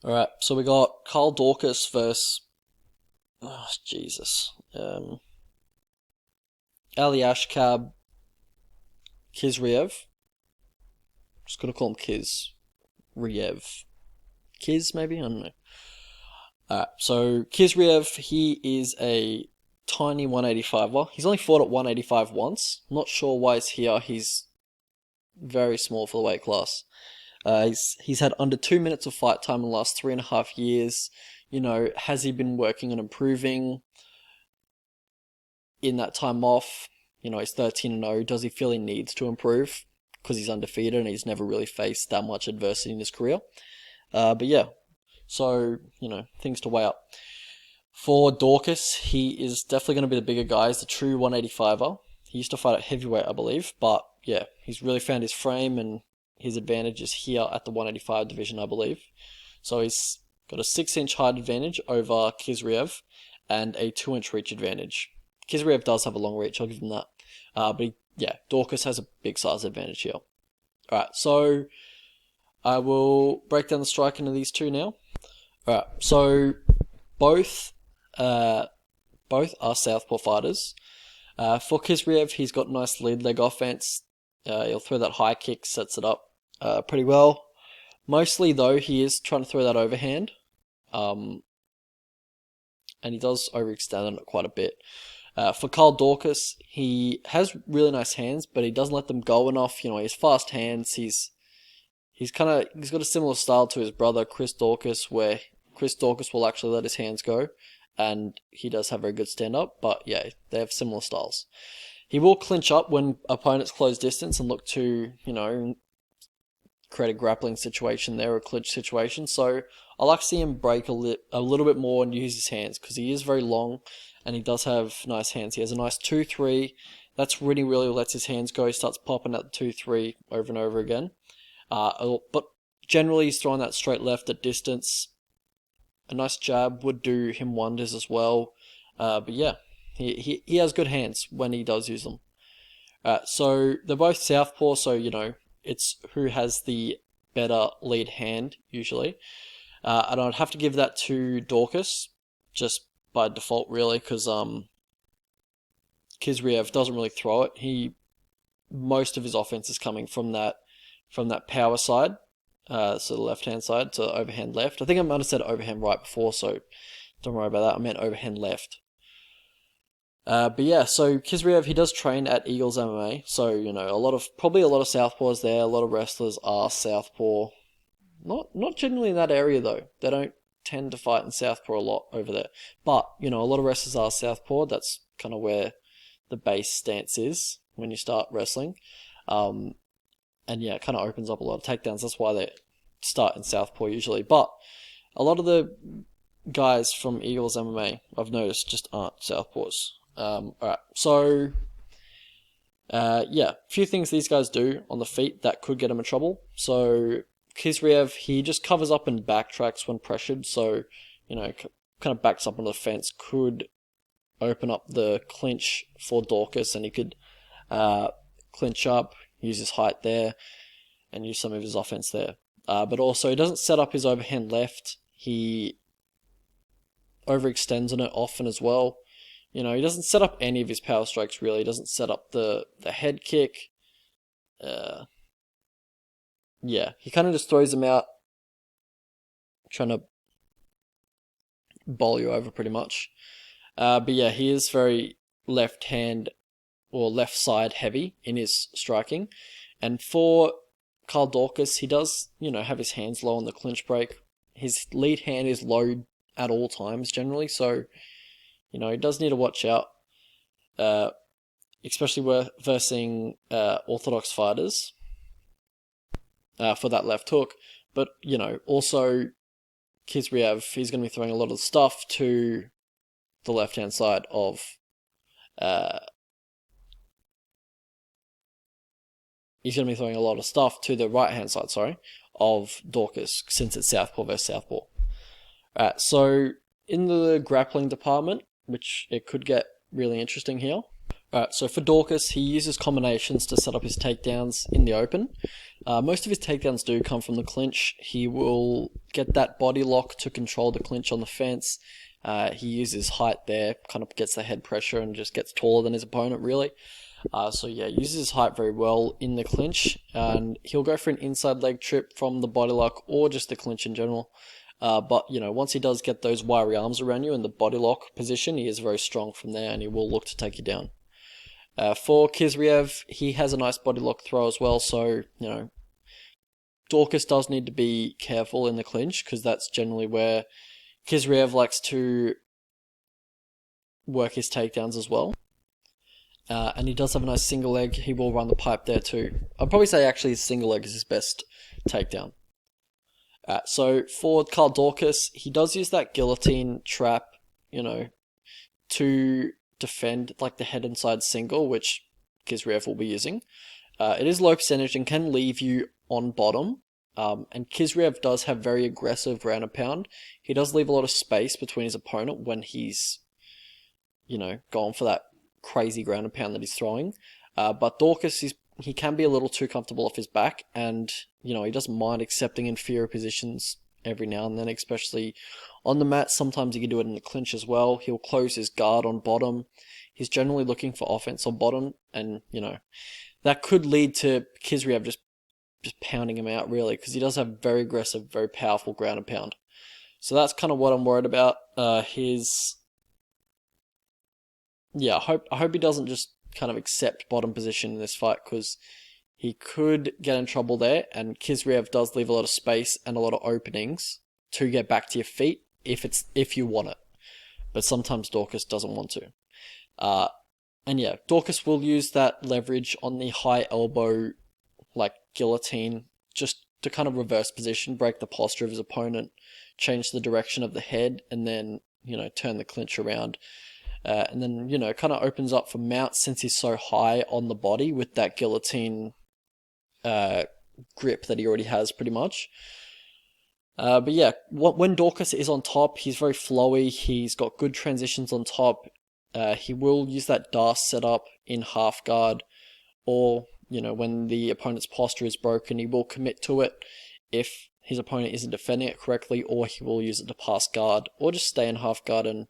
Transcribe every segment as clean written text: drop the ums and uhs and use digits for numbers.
Alright, so we got Carl Daukaus versus, oh, Jesus, Aliaskhab Khizriev. Just gonna call him Khizriev. Khiz, maybe? I don't know. Alright, so Khizriev, he is a tiny 185er. He's only fought at 185 once. Not sure why he's here. He's very small for the weight class. He's had under 2 minutes of fight time in the last 3.5 years. You know, has he been working on improving in that time off? You know, he's 13-0. Does he feel he needs to improve? Because he's undefeated and he's never really faced that much adversity in his career. But yeah, so, you know, things to weigh up. For Daukaus, he is definitely going to be the bigger guy. He's the true 185er. He used to fight at heavyweight, I believe. But yeah, he's really found his frame and his advantage is here at the 185 division, I believe. So he's got a 6-inch height advantage over Khizriev and a 2-inch reach advantage. Khizriev does have a long reach, I'll give him that. But yeah, Daukaus has a big size advantage here. Alright, so I will break down the striking of these two now. Alright, so both are southpaw fighters. For Khizriev, he's got nice lead leg offense. He'll throw that high kick, sets it up pretty well. Mostly, though, he is trying to throw that overhand. And he does overextend on it quite a bit. For Carl Daukaus, he has really nice hands, but he doesn't let them go enough. You know, he has fast hands. He's got a similar style to his brother, Chris Daukaus, where Chris Daukaus will actually let his hands go. And he does have very good stand-up, but yeah, they have similar styles. He will clinch up when opponents close distance and look to, you know, create a grappling situation there, or a clinch situation. So I like to see him break a little bit more and use his hands, because he is very long and he does have nice hands. He has a nice 2-3. That's really lets his hands go. He starts popping at the 2-3 over and over again. But generally he's throwing that straight left at distance. A nice jab would do him wonders as well. But yeah, he has good hands when he does use them. So they're both southpaw, so you know, it's who has the better lead hand usually. And I'd have to give that to Daukaus, just by default really, because Khizriev doesn't really throw it. Most of his offense is coming from that power side. So the left hand side to overhand left. I think I might have said overhand right before, so don't worry about that. I meant overhand left. But yeah, so Khizriev, he does train at Eagles MMA, so you know, probably a lot of southpaws there. A lot of wrestlers are southpaw. Not generally in that area though. They don't tend to fight in southpaw a lot over there. But you know, a lot of wrestlers are southpaw. That's kind of where the base stance is when you start wrestling. And yeah, it kind of opens up a lot of takedowns. That's why they start in southpaw usually. But a lot of the guys from Eagles MMA, I've noticed, just aren't southpaws. Alright, so yeah, a few things these guys do on the feet that could get them in trouble. So Khizriev, he just covers up and backtracks when pressured. So, you know, kind of backs up on the fence, could open up the clinch for Daukaus, and he could clinch up, use his height there, and use some of his offense there. But also, he doesn't set up his overhand left. He overextends on it often as well. You know, he doesn't set up any of his power strikes, really. He doesn't set up the head kick. Yeah, he kind of just throws them out, trying to bowl you over pretty much. But yeah, he is very left hand or left side heavy in his striking. And for Carl Daukaus, he does, you know, have his hands low on the clinch break. His lead hand is low at all times generally, so you know, he does need to watch out, especially versing orthodox fighters for that left hook. But you know, also Khizriev, he's going to be throwing a lot of stuff to the left hand side of he's going to be throwing a lot of stuff to the right-hand side, of Daukaus, since it's southpaw versus southpaw. Alright, so in the grappling department, which it could get really interesting here. Alright, so for Daukaus, he uses combinations to set up his takedowns in the open. Most of his takedowns do come from the clinch. He will get that body lock to control the clinch on the fence. He uses height there, kind of gets the head pressure and just gets taller than his opponent, really. So yeah, uses his height very well in the clinch, and he'll go for an inside leg trip from the body lock or just the clinch in general. But, once he does get those wiry arms around you in the body lock position, he is very strong from there, and he will look to take you down. For Khizriev, he has a nice body lock throw as well, so, Daukaus does need to be careful in the clinch, because that's generally where Khizriev likes to work his takedowns as well. And he does have a nice single leg. He will run the pipe there too. I'd probably say actually his single leg is his best takedown. So for Karl Daukaus, he does use that guillotine trap, to defend like the head inside single, which Khizriev will be using. It is low percentage and can leave you on bottom. And Khizriev does have very aggressive ground and pound. He does leave a lot of space between his opponent when he's, going for that crazy ground and pound that he's throwing. But Daukaus, he can be a little too comfortable off his back, and he doesn't mind accepting inferior positions every now and then, especially on the mat. Sometimes he can do it in the clinch as well. He'll close his guard on bottom. He's generally looking for offense on bottom, and that could lead to Khizriev just pounding him out, really, because he does have very aggressive, very powerful ground and pound. So that's kind of what I'm worried about. I hope he doesn't just kind of accept bottom position in this fight, because he could get in trouble there, and Khizriev does leave a lot of space and a lot of openings to get back to your feet if you want it. But sometimes Daukaus doesn't want to. And yeah, Daukaus will use that leverage on the high elbow, like guillotine, just to kind of reverse position, break the posture of his opponent, change the direction of the head, and then, turn the clinch around. And then, kind of opens up for mount since he's so high on the body with that guillotine grip that he already has pretty much. But yeah, when Daukaus is on top, he's very flowy. He's got good transitions on top. He will use that DAS setup in half guard, or, when the opponent's posture is broken, he will commit to it if his opponent isn't defending it correctly, or he will use it to pass guard, or just stay in half guard and...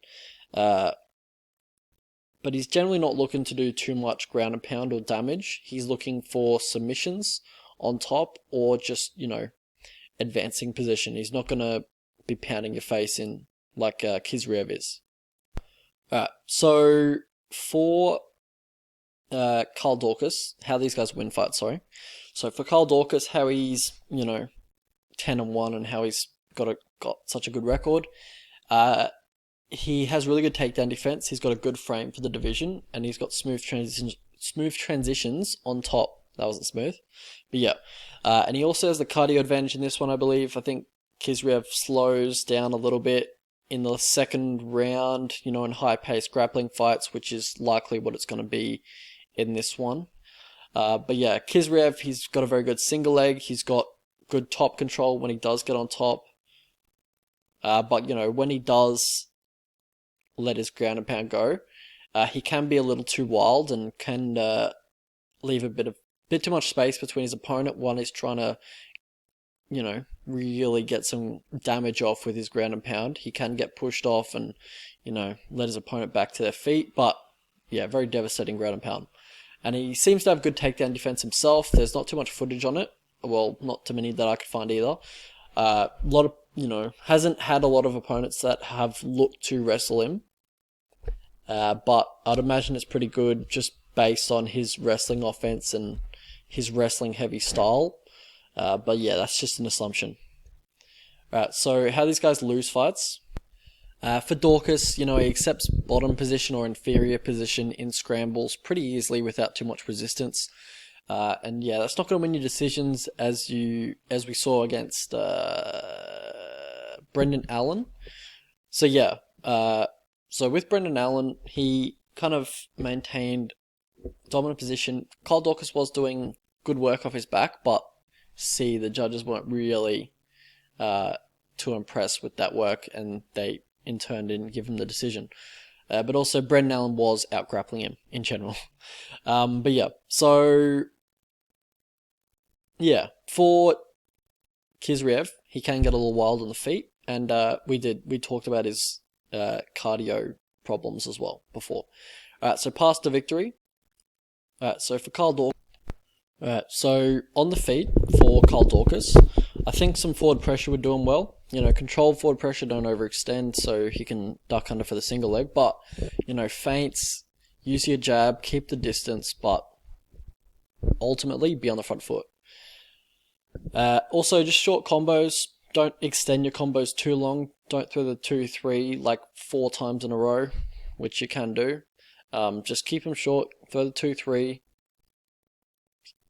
But he's generally not looking to do too much ground and pound or damage. He's looking for submissions on top, or just, advancing position. He's not going to be pounding your face in like Khizriev is. So for Karl Daukaus, how these guys win fights, sorry. So for Karl Daukaus, how he's, 10-1 and how he's got such a good record. He has really good takedown defense. He's got a good frame for the division, and he's got smooth transitions on top. That wasn't smooth, but yeah. And he also has the cardio advantage in this one, I believe. I think Khizriev slows down a little bit in the second round, in high-paced grappling fights, which is likely what it's going to be in this one. But yeah, Khizriev, he's got a very good single leg. He's got good top control when he does get on top. But, when he does let his ground and pound go, he can be a little too wild and can leave a bit too much space between his opponent while he's trying to, really get some damage off with his ground and pound. He can get pushed off and, let his opponent back to their feet, but yeah, very devastating ground and pound. And he seems to have good takedown defense himself. There's not too much footage on it. Well, not too many that I could find either. A lot of, hasn't had a lot of opponents that have looked to wrestle him. But I'd imagine it's pretty good just based on his wrestling offense and his wrestling heavy style. But yeah, that's just an assumption. Alright, so how these guys lose fights. For Daukaus, he accepts bottom position or inferior position in scrambles pretty easily without too much resistance. And yeah, that's not going to win you decisions as we saw against Brendan Allen. So yeah, so with Brendan Allen, he kind of maintained dominant position. Karl Daukaus was doing good work off his back, but the judges weren't really too impressed with that work, and they in turn didn't give him the decision. But also Brendan Allen was out grappling him in general. But yeah, so yeah, For Khizriev, he can get a little wild on the feet, and we talked about his cardio problems as well before. Alright, so pass to Vettori. Alright, so for Carl Daukaus. Alright, so on the feet for Carl Daukaus, I think some forward pressure would do him well. Controlled forward pressure, don't overextend, so he can duck under for the single leg. But, feints, use your jab, keep the distance, but ultimately be on the front foot. Also, just short combos. Don't extend your combos too long. Don't throw the 2-3 like 4 times in a row, which you can do. Just keep them short. Throw the 2-3.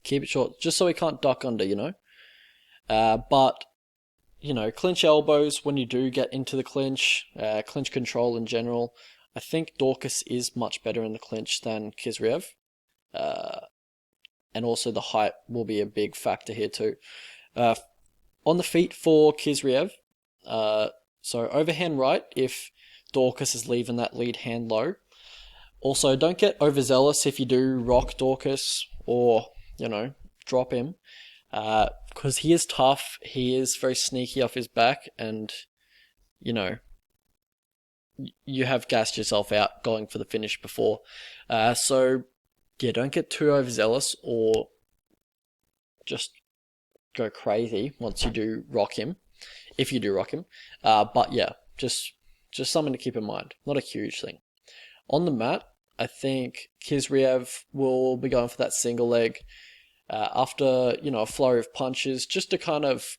Keep it short, just so he can't duck under, But, clinch elbows when you do get into the clinch. Clinch control in general. I think Daukaus is much better in the clinch than Khizriev. And also the height will be a big factor here too. On the feet for Khizriev, so overhand right if Daukaus is leaving that lead hand low. Also, don't get overzealous if you do rock Daukaus or, drop him. Because he is tough, he is very sneaky off his back, and, you have gassed yourself out going for the finish before. So, yeah, don't get too overzealous or just go crazy once you do rock him, if you do rock him. But yeah, just something to keep in mind. Not a huge thing. On the mat, I think Khizriev will be going for that single leg after, a flurry of punches, just to kind of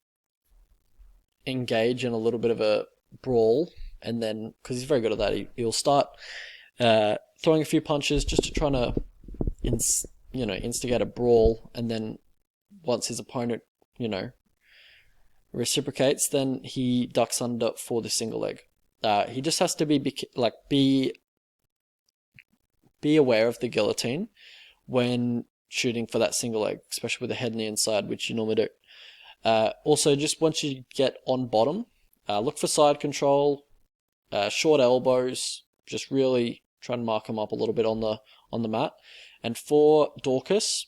engage in a little bit of a brawl. And then, because he's very good at that, he'll start throwing a few punches just to try to, instigate a brawl. And then once his opponent, reciprocates, then he ducks under for the single leg. He just has to be aware of the guillotine when shooting for that single leg, especially with the head on the inside, which you normally do. Also, just once you get on bottom, look for side control, short elbows, just really try and mark him up a little bit on the mat. And for Daukaus,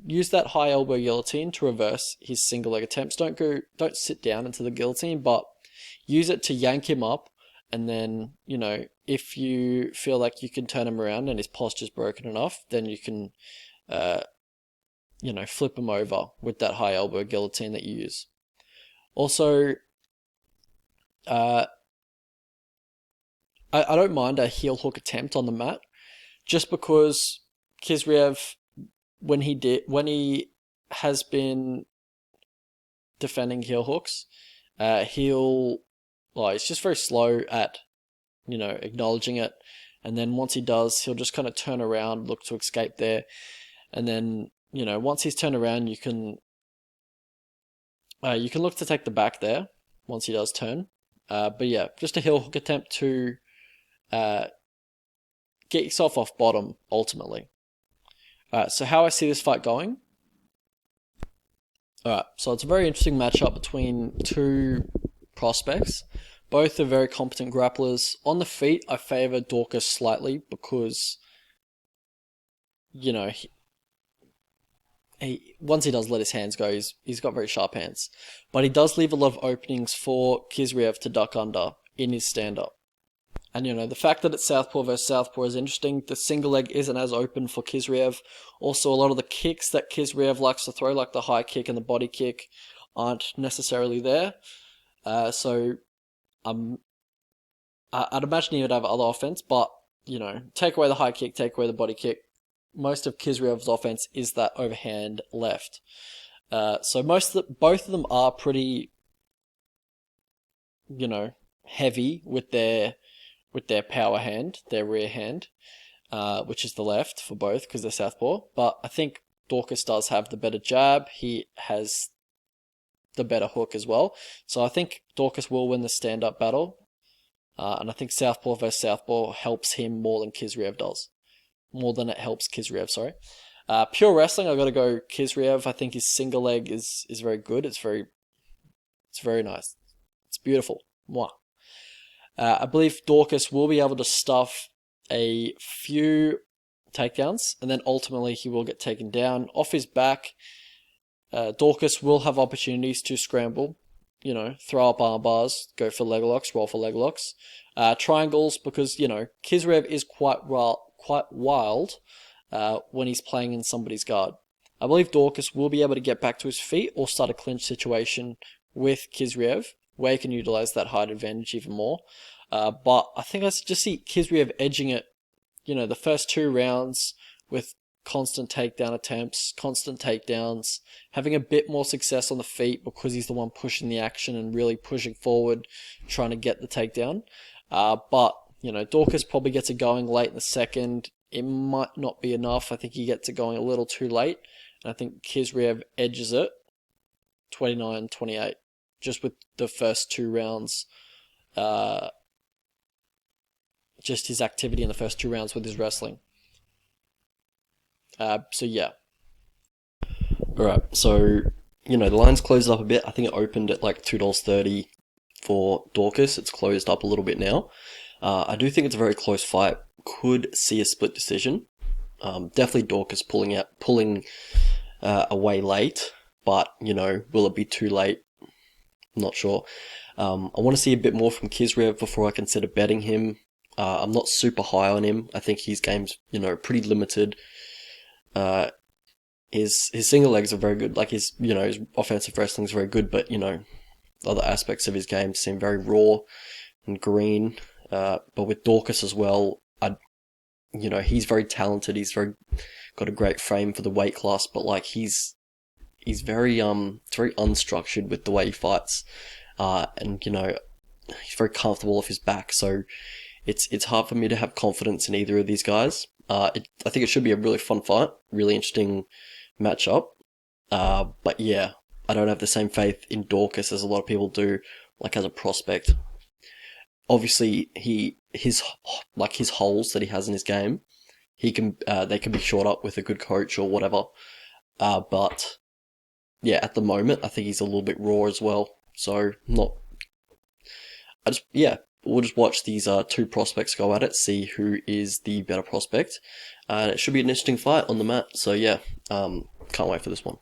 use that high elbow guillotine to reverse his single leg attempts. Don't sit down into the guillotine, but use it to yank him up. And then, if you feel like you can turn him around and his posture's broken enough, then you can, flip him over with that high elbow guillotine that you use. Also, I don't mind a heel hook attempt on the mat, just because Khizriev, when he has been defending heel hooks, he's just very slow at, acknowledging it. And then once he does, he'll just kind of turn around, look to escape there. And then, once he's turned around, you can look to take the back there once he does turn. But yeah, just a heel hook attempt to get yourself off bottom, ultimately. Alright, so how I see this fight going. Alright, so it's a very interesting matchup between two prospects. Both are very competent grapplers. On the feet, I favour Daukaus slightly because, once he does let his hands go, he's got very sharp hands. But he does leave a lot of openings for Khizriev to duck under in his stand-up. And, the fact that it's southpaw versus southpaw is interesting. The single leg isn't as open for Khizriev. Also, a lot of the kicks that Khizriev likes to throw, like the high kick and the body kick, aren't necessarily there. So, I'd imagine he would have other offense, but, take away the high kick, take away the body kick. Most of Khizriev's offense is that overhand left. So both of them are pretty, heavy with their power hand, their rear hand, which is the left for both because they're southpaw. But I think Daukaus does have the better jab. He has the better hook as well. So I think Daukaus will win the stand-up battle. And I think southpaw versus southpaw helps him more than Khizriev does. More than it helps Khizriev, sorry. Pure wrestling, I've got to go Khizriev. I think his single leg is very good. It's very nice. It's beautiful. Mwah. I believe Daukaus will be able to stuff a few takedowns, and then ultimately he will get taken down off his back. Daukaus will have opportunities to scramble, throw up arm bars, go for leg locks, roll for leg locks. Triangles, because, Khizriev is quite wild when he's playing in somebody's guard. I believe Daukaus will be able to get back to his feet or start a clinch situation with Khizriev, where he can utilize that height advantage even more. But I think I just see Khizriev edging it, the first 2 rounds with constant takedown attempts, constant takedowns, having a bit more success on the feet because he's the one pushing the action and really pushing forward, trying to get the takedown. But, Daukaus probably gets it going late in the second. It might not be enough. I think he gets it going a little too late. And I think Khizriev edges it 29-28, just with the first 2 rounds. Just his activity in the first 2 rounds with his wrestling. So yeah. Alright, so, the line's closed up a bit. I think it opened at like $2.30 for Daukaus. It's closed up a little bit now. I do think it's a very close fight. Could see a split decision. Definitely Daukaus pulling away late, but, will it be too late? I'm not sure. I want to see a bit more from Khizriev before I consider betting him. I'm not super high on him. I think his game's, pretty limited. His single legs are very good. Like his offensive wrestling is very good, but, other aspects of his game seem very raw and green. But with Daukaus as well, he's very talented. He's got a great frame for the weight class, but like he's very very unstructured with the way he fights, and he's very comfortable off his back. So it's hard for me to have confidence in either of these guys. I think it should be a really fun fight, really interesting matchup. But yeah, I don't have the same faith in Daukaus as a lot of people do, like as a prospect. Obviously, his holes that he has in his game, they can be shored up with a good coach or whatever. But yeah, at the moment, I think he's a little bit raw as well. So we'll just watch these 2 prospects go at it, see who is the better prospect. And it should be an interesting fight on the mat. So yeah, can't wait for this one.